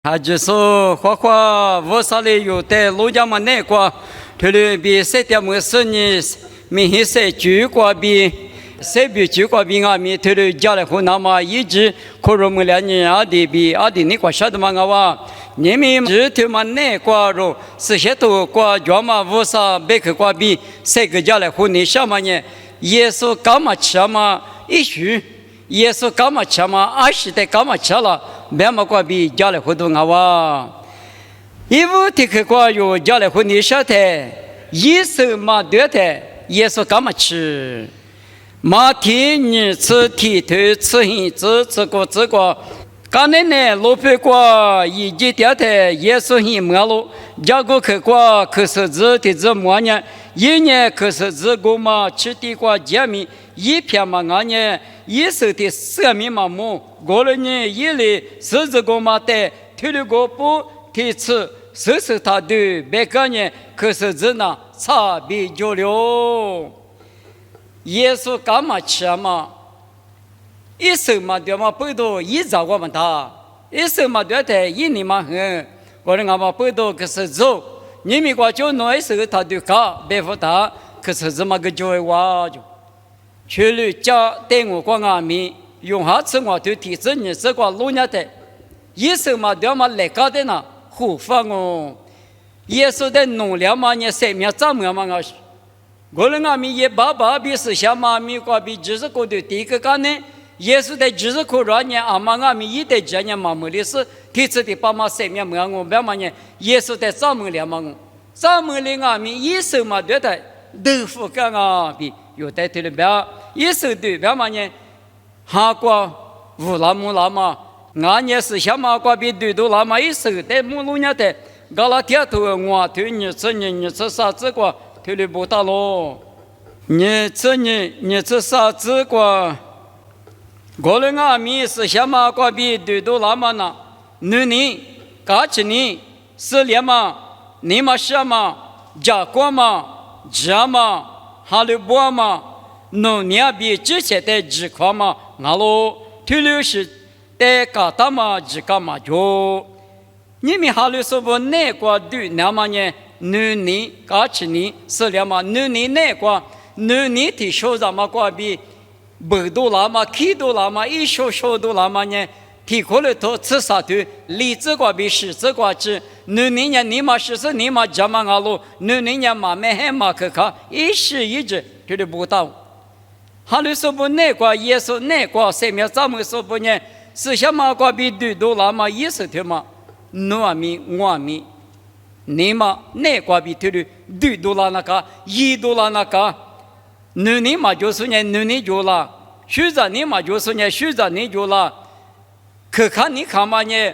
还就是花花我啥里有的路家嘛那个，这里比谁的么事呢？明显谁举过比谁比举过比啊？mi这里家里湖南嘛一直可能么两年阿弟比阿弟你个晓得嘛个哇？你们这头嘛那个咯，是些头个家嘛我啥别个个比谁个家里湖你想嘛呢？耶稣干嘛吃嘛？一句。耶稣干嘛吃嘛？阿是的干嘛吃了？别么过比家里活动啊哇！一屋的去过有家里活你晓得？耶稣嘛对的，耶稣干嘛吃？马天你吃剃头吃hin吃个，刚才呢老婆过一几天的耶稣hin么咯？家个去过可是子的子么呢？一年可是子个嘛吃的过见面。一片嘛，俺呢，一手的生命嘛么？过了呢，一类十字个嘛的，推了个不提次，是他的别个呢，可是只那差别就了。耶稣干嘛吃嘛？一手嘛对嘛不多，一早我们他，一手嘛对的，一年嘛很，我的俺嘛不多，可是走，你们过就弄一手他的卡，别服他，可是怎么个就会挖就。去了家带我过阿米，用下次我就提醒你这个老年的，耶稣嘛对嘛来搞的呢，护法哦。耶稣的农粮嘛，你生命怎么嘛个？我们阿米也爸爸比是小妈咪过比就是过的第一个干呢，耶稣的就是可让你阿妈阿米一代这样嘛没的是，提次的爸妈生命嘛我别嘛呢，耶稣的怎么了嘛我，怎么了阿米耶稣嘛对的豆腐干啊比。有带头的别，一手对别嘛呢？韩国乌拉木拉嘛，俺也是小马瓜比对头拉嘛，一手带木路呢的，搞了铁头我推你吃啥子瓜？推的不大咯。你吃啥子瓜？过了俺米是小马瓜比对头拉嘛呢？你嘎起你是连嘛？你嘛什么？加过嘛？加嘛？哈利波嘛，农业比之前的几块嘛，俺喽退流是在搞大嘛，几个嘛就，你们哈利说不哪个对那么呢？农年搞起你是了嘛？农年哪个？农年的收入嘛，个比$1嘛，$7嘛，一小$嘛呢？提过来头吃啥的？荔枝个比10个吃。农年呢，你嘛是你嘛家嘛俺喽，农年呢嘛没还嘛去看，一时一直觉得不到。哈利说不那个耶稣那个生命怎么说不呢？是什么个比$2嘛？意思的嘛？我米，你嘛那个比$2那个$1那个，农年嘛就是呢农年就了，虚着你嘛就是呢虚着你就了。可看你看嘛呢？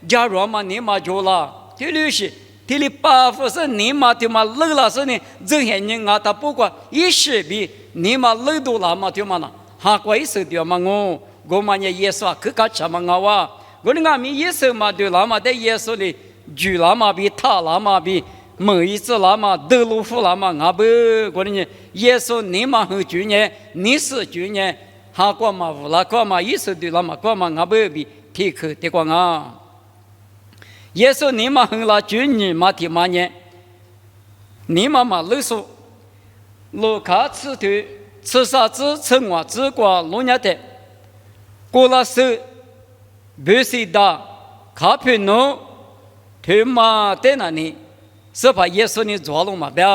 假如嘛你嘛就了，这里是这里八福是你嘛对嘛累了是呢？这些人啊，他不管一时比你嘛累多了嘛对嘛呢？哈过一时对嘛我嘛呢耶稣啊，可看什么啊哇？我的阿米耶稣嘛对了嘛，在耶稣里举了嘛比他了嘛比某一次了嘛德鲁夫了嘛啊不，我的呢耶稣你嘛很举呢，你是举呢？哈过嘛乌拉过嘛耶稣对了嘛过嘛啊不比。提克的光啊！耶稣你嘛很拉举你嘛提嘛呢？你嘛嘛勒索，路卡吃头吃啥子吃我吃过路年的，过了手不是的，卡皮诺他妈在那里，是把耶稣你抓了嘛？别，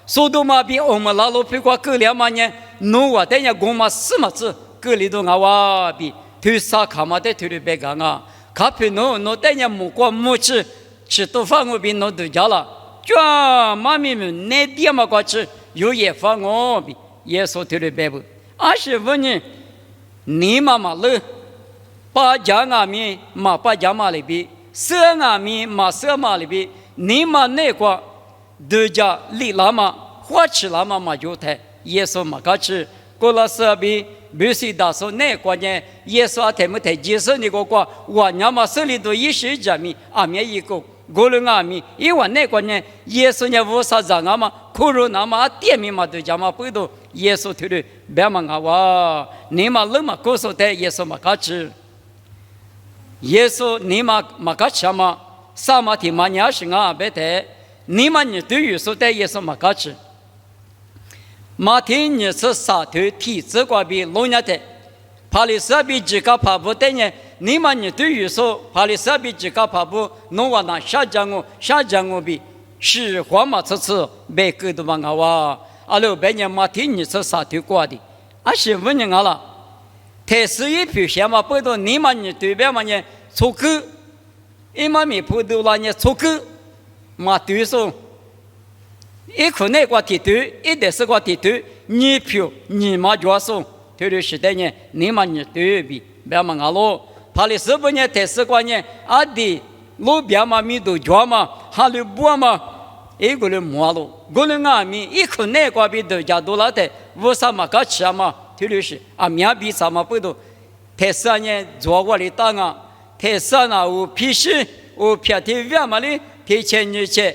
速度嘛比我们拉路比过够了嘛呢？侬我等下我嘛什么子够里头啊哇比。推啥卡嘛的推的别干啊！卡皮诺等下木瓜木吃多饭我比侬都家了，就妈咪们那点嘛过吃有也饭我比耶稣推的别不，二十问你，你妈妈了，把家阿米嘛把家嘛里比，色阿米嘛色嘛里比，你嘛那个都家里拉嘛花吃拉嘛就太耶稣嘛个吃，过了色比。不是打说那个呢，耶稣他们在接受那个话，我娘嘛手里头一时着米，阿面一个，过了阿米，因为那个呢，耶稣呢无啥子啊嘛，可能那么点米嘛都讲嘛不多，耶稣推的别嘛啊哇，你嘛冷嘛告诉他耶稣嘛开始，耶稣尼玛马嘎吃嘛，萨马提马尼亚是啊别的，尼玛你对于说的耶稣马嘎吃，马天你是啥头体质瓜比龙家的，帕里斯比几个帕布的呢？尼玛你对于说帕里斯比几个帕布，侬话那下降我比是皇马次别个都往哇，阿罗别人马天你是啥头瓜的，阿是问人啊了。台是一表现嘛，不懂你嘛你对边嘛呢？错个，一嘛咪不懂了呢错个，嘛对说，一可那个地对，一的是个地对，你票你嘛就说，对的是的呢，你嘛你对比，别嘛阿罗，怕的是不呢？台是个呢，阿弟路边嘛咪都叫嘛，哈里不嘛，一个人摸了，个人阿咪一可那个比都加多了的，为啥嘛搞吃嘛？特别是啊，面比什么不多，台上呢做过的档啊，台上啊有皮实，有偏的远嘛的，提前日前，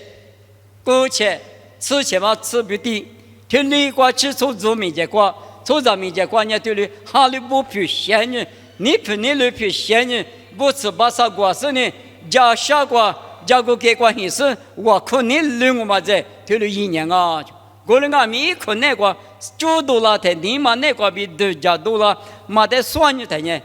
过前吃前嘛吃不低，听你瓜吃出做面结果，做着面结果呢对哩，哈里不皮鲜呢，你皮你里皮鲜呢，不吃把啥瓜子呢，加下瓜加个给瓜形式，我看你领我嘛在，对哩一年啊。个人啊，米可那个就多了的，你嘛那个比都加多了，嘛得算你的呢，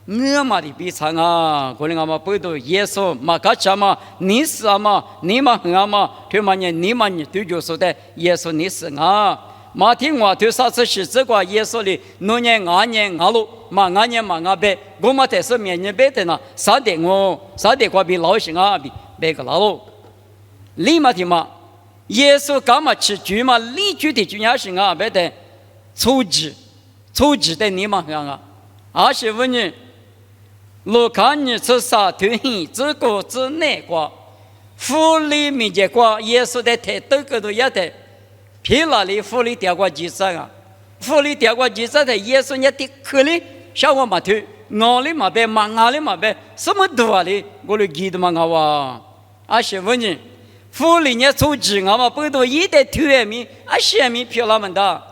我嘛的比长啊，个人啊嘛不都耶稣嘛个什么，你是啊嘛，你嘛很啊嘛，对嘛呢，你嘛你对就说的耶稣你是啊，嘛听我对啥子是这个耶稣的，侬年俺年俺路，嘛俺年嘛俺别，我嘛得是面年别的呢，啥的我啥的个比老行啊比别个老路，立马听嘛。耶稣干嘛吃猪嘛？立猪的猪也是啊，别的粗制的你嘛啊，而是问你，我看你吃啥东西，这个这那个，福利面结果耶稣的太多个都也得，皮哪里福利掉过几次啊？福利掉过几次的耶稣也得可怜，小我嘛头，我里嘛别，嘛里嘛别，什么多啊哩？我来记得嘛我哇，而是问你。福利呢，出职啊嘛，不都一代推米，啊些米漂亮们的，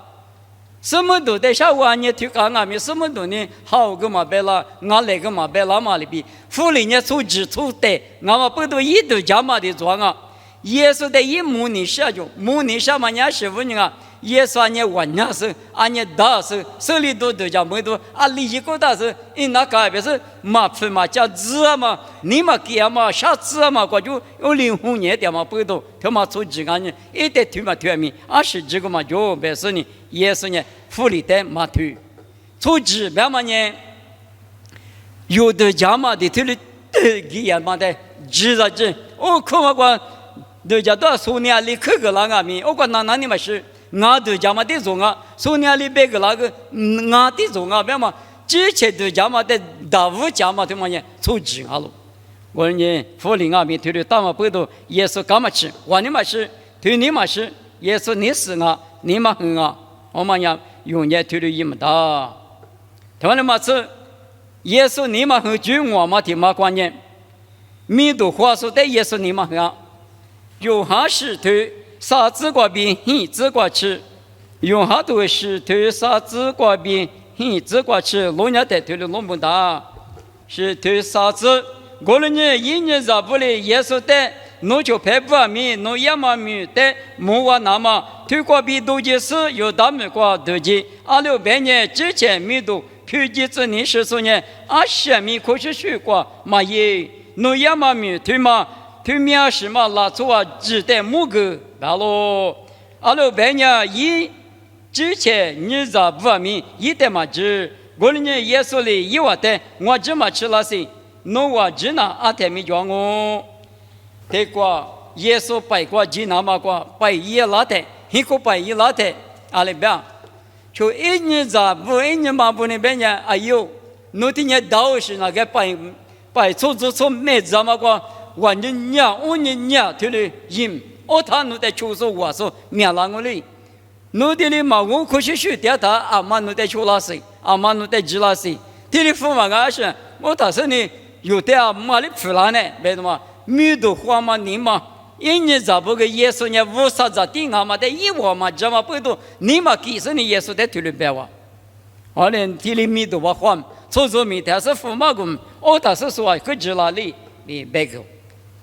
什么都在小娃呢推干啊米，什么都呢好个嘛别了，俺那个嘛别了嘛里比，福利呢出职出的，俺嘛不都一都加嘛的装啊，耶稣的一模拟下就，模拟下嘛人是问你啊。耶稣呢晚上是，俺呢大是，手里都讲没多，啊里一个大是，那个别是马粪嘛加字啊嘛，你嘛给啊嘛下字啊嘛，我就有灵魂年点嘛不多，他嘛出几个呢，一代推嘛推米，20几个嘛就别是呢，耶稣呢福利的嘛推，出几别嘛呢，有的家嘛的推的给呀嘛的，知道知，我看我光，人家都说呢里克个那个米，我光那你嘛是。俺都家嘛的种啊，说年里别个那个俺的种啊，别嘛，之前都家嘛的大屋家嘛的嘛呢，出职啊喽。我说呢，福利啊，面推的大嘛不多，耶稣干嘛吃？我你嘛是，推你嘛是，耶稣你是啊，你嘛很啊，我嘛呀，永远推的一么大。他们嘛是，耶稣你嘛很就我嘛的嘛关键，米都话说的耶稣你嘛很啊，有哈是推。啥子瓜边黑子瓜吃，用哈多是推啥子瓜边黑子瓜吃，老人家推的弄不大，是推啥子？过了年一年咋不嘞？耶稣的，侬就拍不米，侬也嘛米的，莫话那么推瓜边都就是有大米瓜都记，2600年之前米都推几次年14年，20米可是水瓜嘛耶，侬也嘛米推嘛。推面是嘛拉出啊，只带木个，完喽。2600年一之前你咋不明？一代嘛只，过年耶稣里一话的，我只嘛吃了些，侬话只那阿太没叫我。这个耶稣拜过只那么个拜一拉的，一个拜一拉的，阿里边，就一年咋不一年嘛不那边呢？哎呦，侬听见道是那个拜出没怎么个？我人家，我人家，对嘞，因我他奴在求说我说面浪我嘞，奴的嘞嘛，我可是去点他阿妈奴在求拉谁，阿妈奴在治拉谁，对嘞父母个是，我他说呢，有的阿妈哩出来呢，别的嘛，米都花嘛你嘛，一年咋不个耶稣呢？无啥子定阿妈的一窝嘛，这嘛不多，你嘛其实你耶稣在对嘞别话，我连对嘞米都我花，初中米他是父母公，我他是说可知哪里的白狗，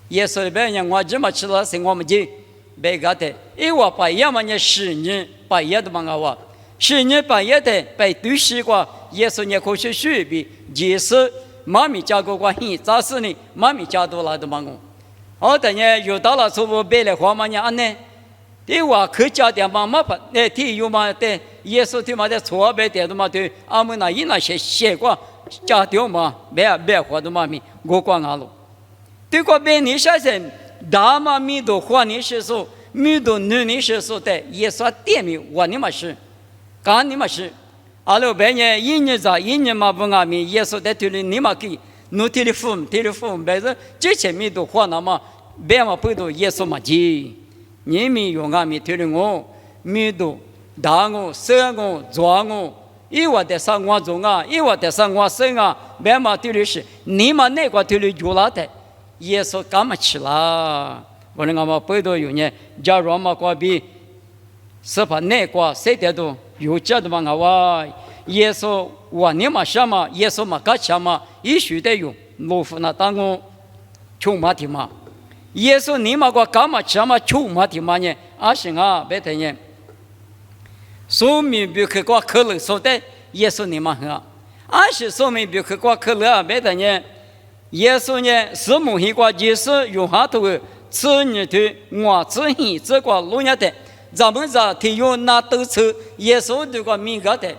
耶稣的白人我这么吃了生我们就白个的，因为白夜嘛呢10年白夜的嘛我10年白夜的白对西瓜，耶稣呢可是属于耶稣妈咪家过关系，咋是呢？妈咪家多来的嘛我，等下又到了初步白了话嘛呢安呢？对我客家的妈妈把那天有嘛的耶稣他妈的错别的嘛对，俺们那一那些过家丢嘛，别活的嘛咪我管俺了。对个别你说是大嘛咪都花你是说，咪都女你是说的，耶稣点咪我你嘛是，干你嘛是，阿拉别人一年嘛不俺咪耶稣的对哩你嘛给，侬对哩父母，别是之前咪都花那嘛，别嘛不都耶稣嘛记。你们用俺们推的我，米都大我、小我、壮我，一我的上我中啊，一我的上我生啊，别嘛推的是你们那个推的就拉的，耶稣干嘛去了？我那么不都有呢？假如嘛过比，是怕那个谁的都有这的嘛我，耶稣我你嘛什么？耶稣嘛干什么？一须得用罗夫那当我穷嘛的嘛。耶稣你嘛个干嘛什么穷嘛的嘛呢？阿是啊，别的呢。说明别去过可乐说的，耶稣你嘛啊，阿是说明别去过可乐，别的呢。耶稣呢是某一个耶稣用下头吃你的我吃你这个路亚的，咱们这提用那都吃耶稣这个米个的，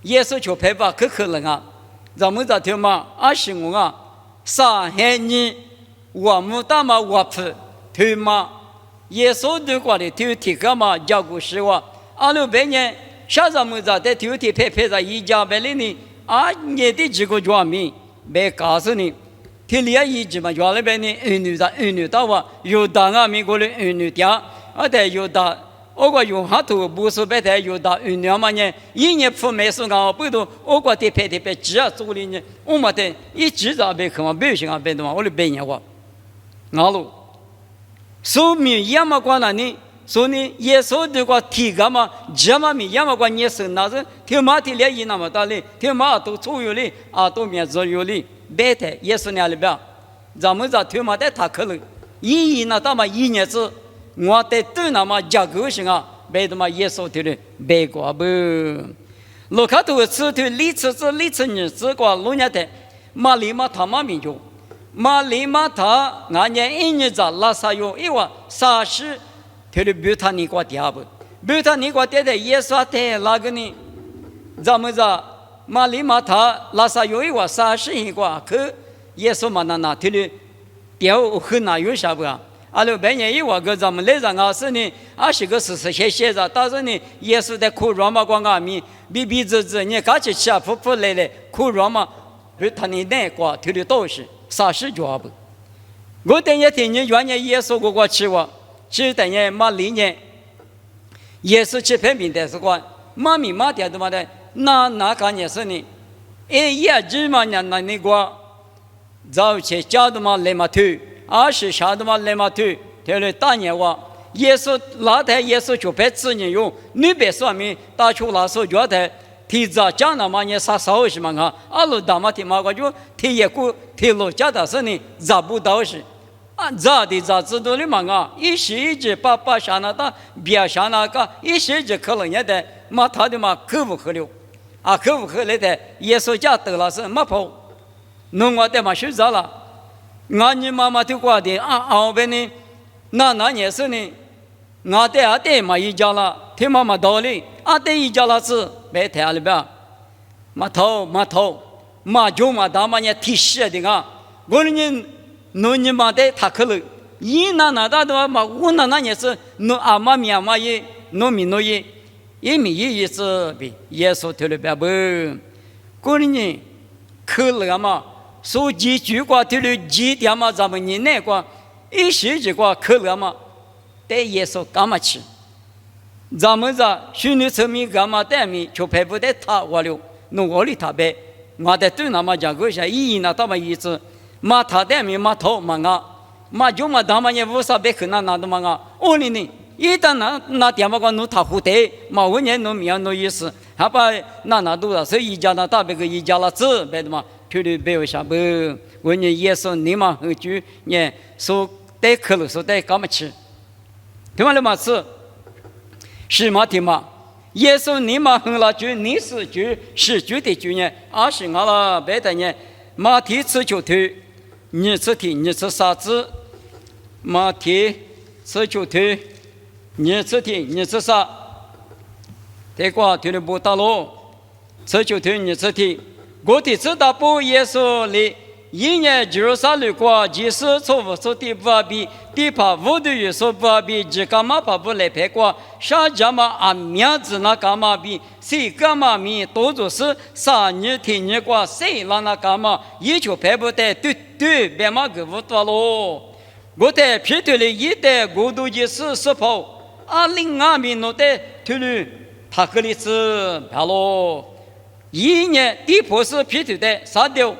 耶稣就陪把可乐啊，咱们这听嘛，阿是我啊，上海人。我们大嘛我不推嘛，耶稣对过的推提个嘛教故事话，阿拉别人啥子么子的推陪在一家别里呢，啊你的这个专门别告诉你，提里一直嘛原来别人儿女到话有大啊美国的儿女家，而且有大，我个有下头不是别的有大儿女嘛呢，一年不没事啊，不都我个的陪只要做的呢，我们的一直在别看嘛，别想啊别的嘛，我的别人话。俺路，说明也么关那呢？说呢，耶稣这个提个嘛，这么明也么关耶稣那是，天马提了一那么大哩，天马都左右哩，啊都面左右哩，别的耶稣那里边，咱们这天马的他可能，一那大嘛一年子，我的对那么加个性啊，别的嘛耶稣提的别个不，路卡头吃的历次日子个路年的，马里马他妈民族。马里马他俺年一年在拉萨有一万30，他的比他尼个点不，比他尼个点的耶稣的那个呢，咱们在马里马他拉萨有一万30一个，可耶稣嘛那他的点很难有啥不啊？阿拉别人一万个咱们来让俺是呢，20个是写着，但是呢，耶稣的苦软嘛光俺们比你赶紧吃不来了，苦软嘛，比他尼那个他的都是。30脚不，我等下听你原来耶稣过吃我，只等下马里年，耶稣吃平民的是个，马米马点的嘛的，那个也是呢，也只嘛那个，早起家的嘛来嘛推，20下的嘛来嘛推，他来大年话，耶稣那台耶稣就别自己用，你别说明打出那手脚的。提早讲那嘛呢，啥少是嘛啊？阿鲁大嘛提嘛个就提一股提路家的是呢，找不到是啊，找知道的嘛啊？一时一直把上那的别上那个，一时一直可能也得嘛他的嘛克服了啊，克服来的耶稣家得了是没跑，弄我的嘛睡着了，俺你妈妈就过的啊，后边呢，那也是呢，俺的嘛一家了，听妈妈道理，俺的一家了是。别太了吧，马头，马就马大嘛也提示的啊，我呢，你嘛的他可能，一那大的嘛，我那也是，侬阿妈咪阿妈也，侬咪也咪也是比耶稣推了别不，我呢，可能嘛，说几句话推了几点嘛，咱们你那个一时这个可能嘛，对耶稣干嘛去？咱们这虚拟层面干嘛带面就排不得他我了，弄我里他呗，我在对那么讲个些，一那他们意思，嘛他带面嘛头嘛啊，嘛就嘛他们也无啥别可能拿的嘛啊，我哩呢，一旦那点嘛个弄他胡得，嘛我年弄面弄意思，他把那都了，所以一家那大别个一家了子，别的嘛，推的别为啥不？问你耶稣你嘛和主呢？说带可乐说带干嘛吃？听完了嘛是？是嘛听嘛？耶稣你嘛和了主，你是主，是主的主呢？而是俺了别的呢？马蹄吃就推，你吃蹄，你吃啥子？马蹄吃就推，你吃蹄，你吃啥？这个推的不大喽，吃就推，你吃蹄。我的知道不？耶稣里。一年就是三六过，即使错误说的不比，地怕无的有说不比，只干嘛怕不来拍过，啥家嘛啊名字那干嘛比，谁干嘛咪多做事，啥日天日过，谁让那干嘛，也就拍不得，对，别嘛个不多咯。我在皮头里一代过度的是跑，另外面弄的头里他个里是跑咯，一年地婆是皮头的杀掉。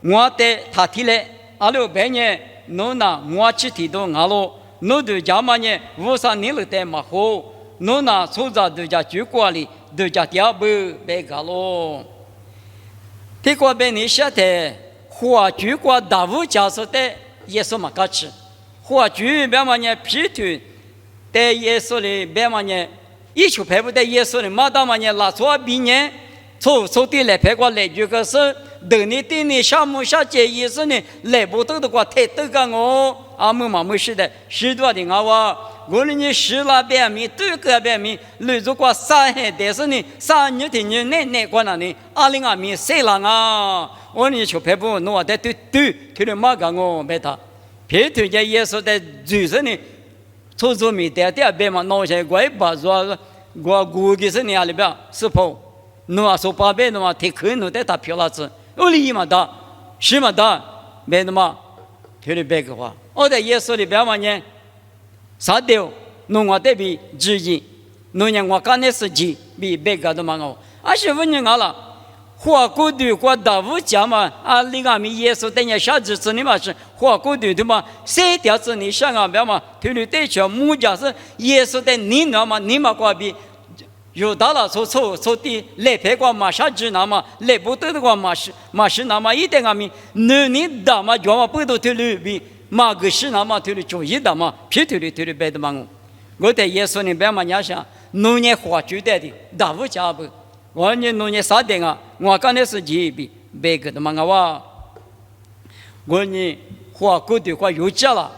我的他提来，阿六百年，侬那我去提到阿罗，侬对家嘛呢？无啥年了的嘛好，侬那出家对家主管里，对家第二步别个咯。这个别你晓得，华主管大务家说的耶稣嘛个吃，华主别嘛呢批推，在耶稣里别嘛呢，一出排不在耶稣里，马到嘛呢拉错比呢，错的来排过来就个是。等你对你项目下节意思呢，来不到的话太多个我，阿姆嘛没事的，许多的我，无论你十拉百米，多个百米，如果三海但是呢，3日的你奶过那呢，20米谁了啊？我你去拍不，我得对，了马个我别他，别推荐耶稣的就是呢，初米的第二遍嘛，拿些怪把说，我估计是你那里边是跑，侬说8遍侬提可侬得打票了子。我里嘛大，是嘛大，没那么，推了别个话。我在耶稣里边嘛呢，啥掉，弄我得比自己，弄人我干的事情比别个都嘛我。而且问人家了，花骨头花大物价嘛，另外面耶稣等下下子子你嘛是花骨头的嘛，谁条子你想啊别嘛，推了对桥木家是耶稣的你那嘛，你嘛挂比。有到了说的来拍过马上知那么来不得的话马是那么一点阿米你大嘛就嘛不都推了比马个是那么推了就一大嘛皮推了别的嘛我在耶稣那边嘛伢想农业花就得的大物家不我呢农业啥点啊我干的是几比别个的嘛我呢花骨头花有价了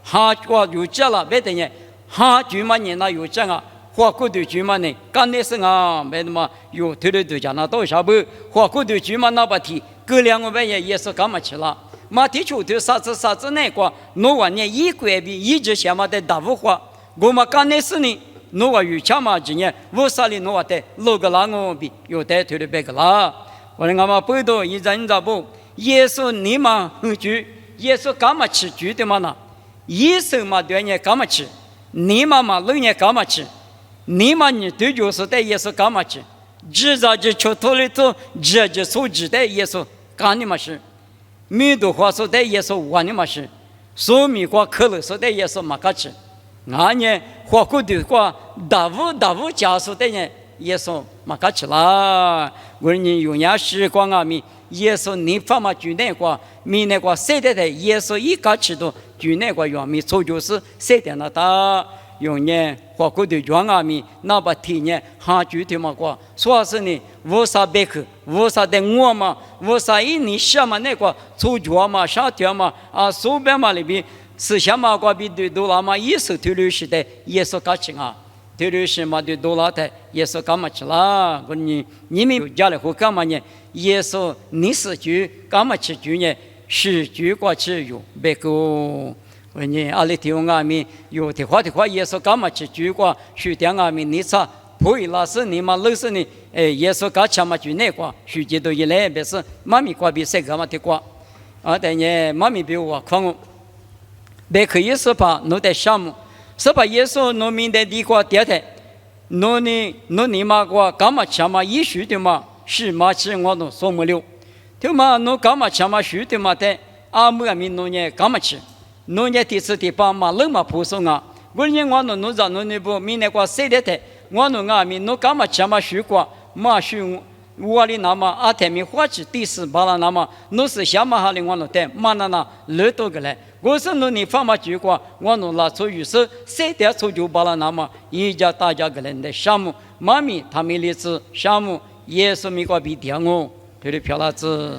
哈花有价了别的呢哈就嘛你那有价啊花骨头猪嘛呢？干的是啊，没那么有推了都讲那多少不？花骨头猪嘛那不提，隔2个半月也是干嘛去了？马蹄出头啥子那个，我话呢一块比一直想嘛的大五花，我嘛干的是呢，我话有钱嘛今年我啥里我话的6个那个比有得推了别个啦，我们嘛不多一阵子不，耶稣你嘛很猪，耶稣干嘛吃猪的嘛呢？耶稣嘛对你干嘛吃？你嘛老年干嘛吃？你嘛你对就是在耶稣干嘛去？知道就出头里头，这所知的耶稣干的嘛是，米多话说的耶稣玩的嘛是，所米瓜可乐说的耶稣嘛个吃，俺呢花骨头瓜大物家说的呢耶稣嘛个吃啦，我你有年时光啊米耶稣你发嘛就那个米那个谁的耶稣一个吃都就那个原米错就是谁的那大。用呢，花骨头装啊米，那把体呢，哈就的嘛过，说是呢，无啥别克，无啥的我嘛，无啥你什么那个出脚嘛，啥条嘛，手边嘛里边思想嘛过比对多了嘛，也是推律师的，也是干情啊，推律师嘛对多了的，也是干嘛去了？我你们家里会干嘛呢？也是你是就干嘛去就呢？是就过去有别个。问你阿里听我们有的话耶稣干嘛去举过去听我们你查不会老师你嘛老师你耶稣干什么去那个去接到一来别是妈咪过比谁干嘛的过但是妈咪比我狂别可以是把弄的项目是把耶稣农民的地瓜点的弄你嘛过干嘛什么一许的嘛是嘛是我都说不了对嘛弄干嘛什么许的嘛的阿姆阿米弄呢干嘛去农业第4、第8嘛，冷嘛普送啊！我人我农让农那不明年过谁的台，我农啊民农干嘛吃嘛水果，马逊我的那么阿泰米花起第四巴拉那么侬是下马哈的我侬带马那乐多个来，我是侬你发嘛句话，我侬拉出于是三点出就巴拉那么一家大家个人的项目，妈咪他们的子项目耶稣米个比点我，对的漂拉子。